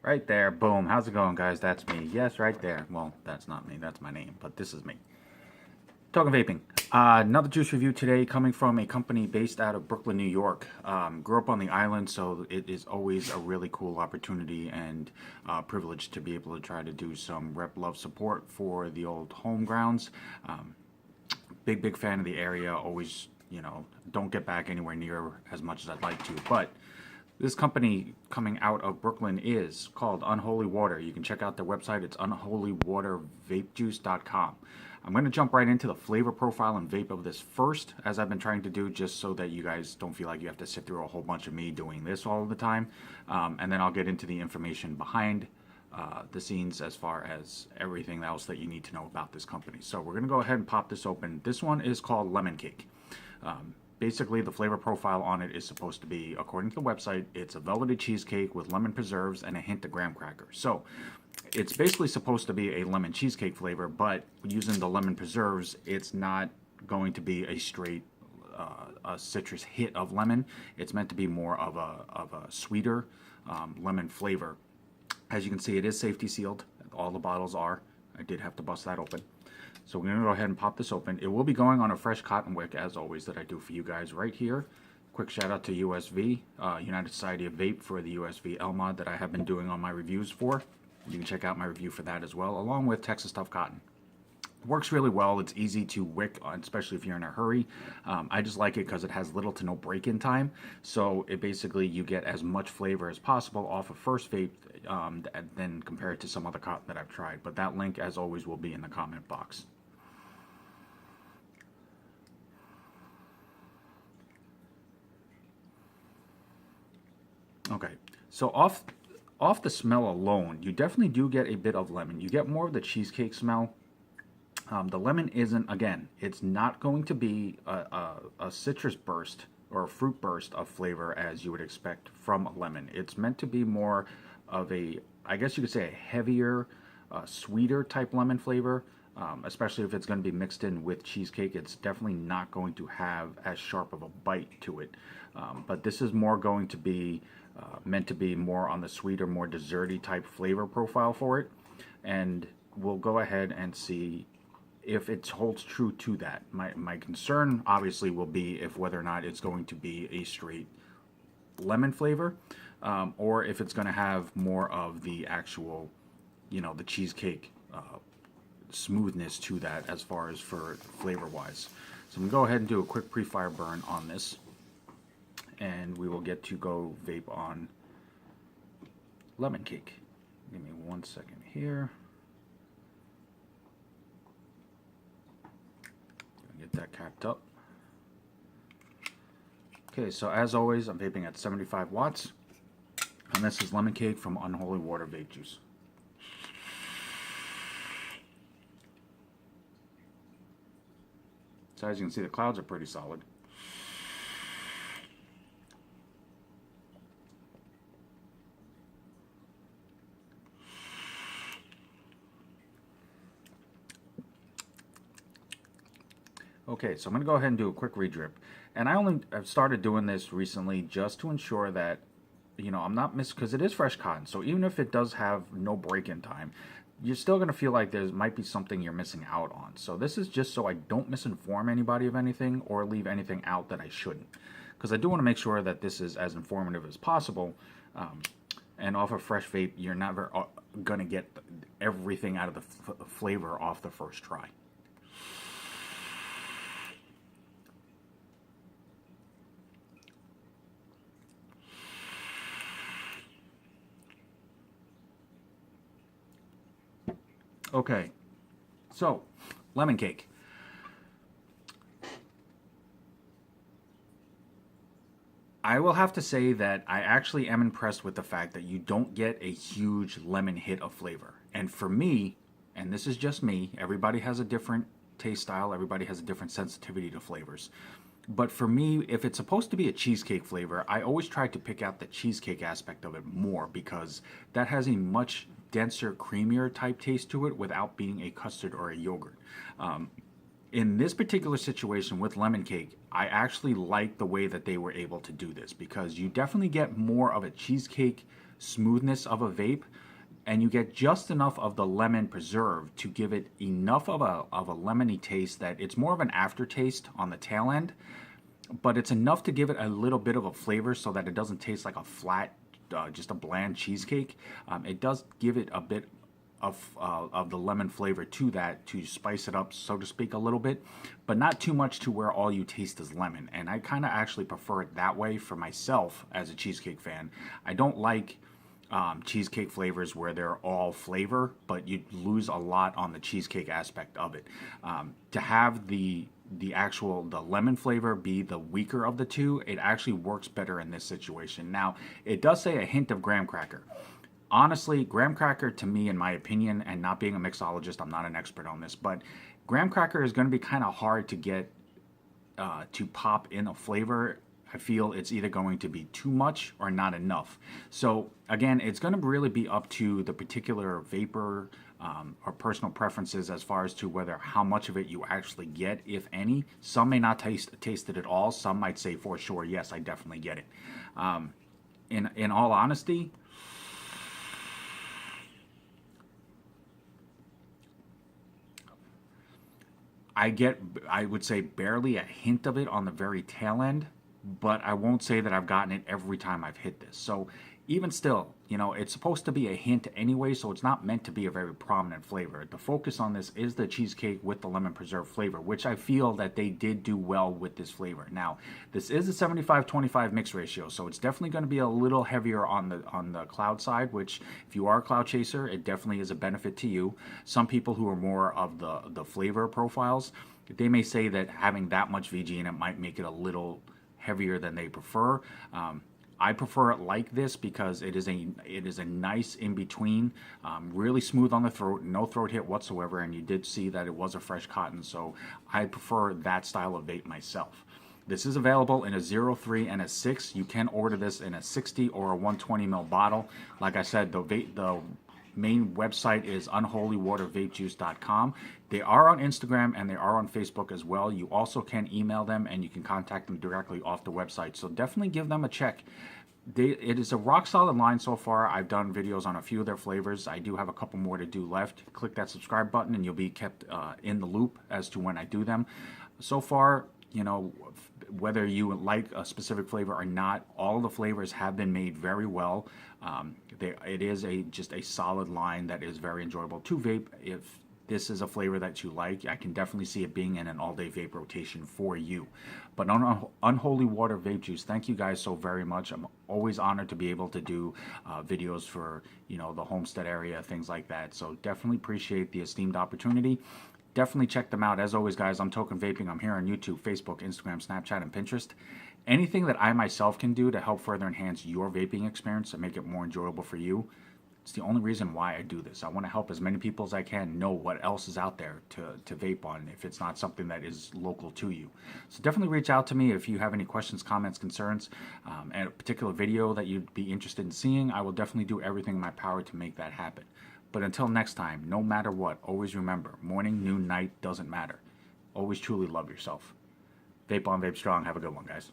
Right there, boom. How's it going, guys? That's me. Yes, right there. Well, that's not me. That's my name, but this is me. Talking vaping. Another juice review today coming from a company based out of Brooklyn, New York. Grew up on the island, so it is always a really cool opportunity and privilege to be able to try to do some rep love support for the old home grounds. Big fan of the area. Always, don't get back anywhere near as much as I'd like to, but this company coming out of Brooklyn is called Unholy Water. You can check out their website. It's unholywatervapejuice.com. I'm going to jump right into the flavor profile and vape of this first, as I've been trying to do, just so that you guys don't feel like you have to sit through a whole bunch of me doing this all the time. And then I'll get into the information behind the scenes as far as everything else that you need to know about this company. So we're going to go ahead and pop this open. This one is called Lemon Cake. Basically, the flavor profile on it is supposed to be, according to the website, it's a velvety cheesecake with lemon preserves and a hint of graham cracker. So it's basically supposed to be a lemon cheesecake flavor, but using the lemon preserves, it's not going to be a straight a citrus hit of lemon. It's meant to be more of a sweeter lemon flavor. As you can see, it is safety sealed. All the bottles are. I did have to bust that open. So we're going to go ahead and pop this open. It will be going on a fresh cotton wick, as always, that I do for you guys right here. Quick shout out to USV, United Society of Vape, for the USV LMOD that I have been doing on my reviews for. You can check out my review for that as well, along with Texas Tough Cotton. Works really well. It's easy to wick, especially if you're in a hurry. I just like it because it has little to no break-in time. So it basically, you get as much flavor as possible off of first vape, then compare it to some other cotton that I've tried. But that link, as always, will be in the comment box. Okay, so off the smell alone, you definitely do get a bit of lemon. You get more of the cheesecake smell. The lemon isn't, again, it's not going to be a citrus burst or a fruit burst of flavor as you would expect from a lemon. It's meant to be more of a, I guess you could say, a heavier, sweeter type lemon flavor. Especially if it's going to be mixed in with cheesecake, it's definitely not going to have as sharp of a bite to it. But this is more going to be meant to be more on the sweeter, more desserty type flavor profile for it. And we'll go ahead and see if it holds true to that. My concern obviously will be if whether or not it's going to be a straight lemon flavor, or if it's going to have more of the actual, the cheesecake smoothness to that as far as for flavor wise. So I'm going to go ahead and do a quick pre-fire burn on this, and we will get to go vape on Lemon Cake. Give me 1 second here. Get that capped up. Okay, so as always, I'm vaping at 75 watts, and this is Lemon Cake from Unholy Water Vape Juice. So as you can see, the clouds are pretty solid. Okay, so I'm going to go ahead and do a quick redrip. And I've started doing this recently just to ensure that, I'm not because it is fresh cotton. So even if it does have no break-in time, you're still going to feel like there might be something you're missing out on. So this is just so I don't misinform anybody of anything or leave anything out that I shouldn't. Because I do want to make sure that this is as informative as possible. And off of fresh vape, you're never going to get everything out of the flavor off the first try. Okay, so Lemon Cake. I will have to say that I actually am impressed with the fact that you don't get a huge lemon hit of flavor. And for me, and this is just me, everybody has a different taste style, everybody has a different sensitivity to flavors. But for me, if it's supposed to be a cheesecake flavor, I always try to pick out the cheesecake aspect of it more because that has a much denser, creamier type taste to it without being a custard or a yogurt. In this particular situation with Lemon Cake, I actually like the way that they were able to do this because you definitely get more of a cheesecake smoothness of a vape, and you get just enough of the lemon preserve to give it enough of a lemony taste that it's more of an aftertaste on the tail end, but it's enough to give it a little bit of a flavor so that it doesn't taste like a flat, just a bland cheesecake. It does give it a bit of the lemon flavor to that, to spice it up, so to speak, a little bit, but not too much to where all you taste is lemon. And I kind of actually prefer it that way for myself as a cheesecake fan. I don't like cheesecake flavors where they're all flavor, but you lose a lot on the cheesecake aspect of it. To have the lemon flavor be the weaker of the two, it actually works better in this situation. Now, it does say a hint of graham cracker. Honestly, graham cracker, to me, in my opinion, and not being a mixologist, I'm not an expert on this, but graham cracker is going to be kind of hard to get to pop in a flavor. I feel it's either going to be too much or not enough. So again, it's going to really be up to the particular vapor or personal preferences as far as to whether how much of it you actually get, if any. Some may not taste it at all. Some might say for sure, yes, I definitely get it. In all honesty, I would say barely a hint of it on the very tail end, but I won't say that I've gotten it every time I've hit this. So even still, it's supposed to be a hint anyway, so it's not meant to be a very prominent flavor. The focus on this is the cheesecake with the lemon preserve flavor, which I feel that they did do well with this flavor. Now, this is a 75-25 mix ratio, so it's definitely going to be a little heavier on the cloud side, which if you are a cloud chaser, it definitely is a benefit to you. Some people who are more of the flavor profiles, they may say that having that much VG in it might make it a little heavier than they prefer. I prefer it like this because it is a nice in between, really smooth on the throat, no throat hit whatsoever, and you did see that it was a fresh cotton, so I prefer that style of vape myself. This is available in a 0.3 and a 6. You can order this in a 60 or a 120 ml bottle. Like I said, the main website is unholywatervapejuice.com. They are on Instagram and they are on Facebook as well. You also can email them and you can contact them directly off the website. So definitely give them a check. It is a rock solid line so far. I've done videos on a few of their flavors. I do have a couple more to do left. Click that subscribe button and you'll be kept in the loop as to when I do them. So far, whether you like a specific flavor or not, all the flavors have been made very well. It is just a solid line that is very enjoyable to vape. If this is a flavor that you like, I can definitely see it being in an all-day vape rotation for you. But on Unholy Water Vape Juice, thank you guys so very much. I'm always honored to be able to do videos for the Homestead area, things like that. So definitely appreciate the esteemed opportunity. Definitely check them out. As always, guys, I'm Token Vaping. I'm here on YouTube, Facebook, Instagram, Snapchat, and Pinterest. Anything that I myself can do to help further enhance your vaping experience and make it more enjoyable for you, it's the only reason why I do this. I want to help as many people as I can know what else is out there to vape on if it's not something that is local to you. So definitely reach out to me if you have any questions, comments, concerns, and a particular video that you'd be interested in seeing. I will definitely do everything in my power to make that happen. But until next time, no matter what, always remember, morning, noon, night, doesn't matter. Always truly love yourself. Vape on, vape strong. Have a good one, guys.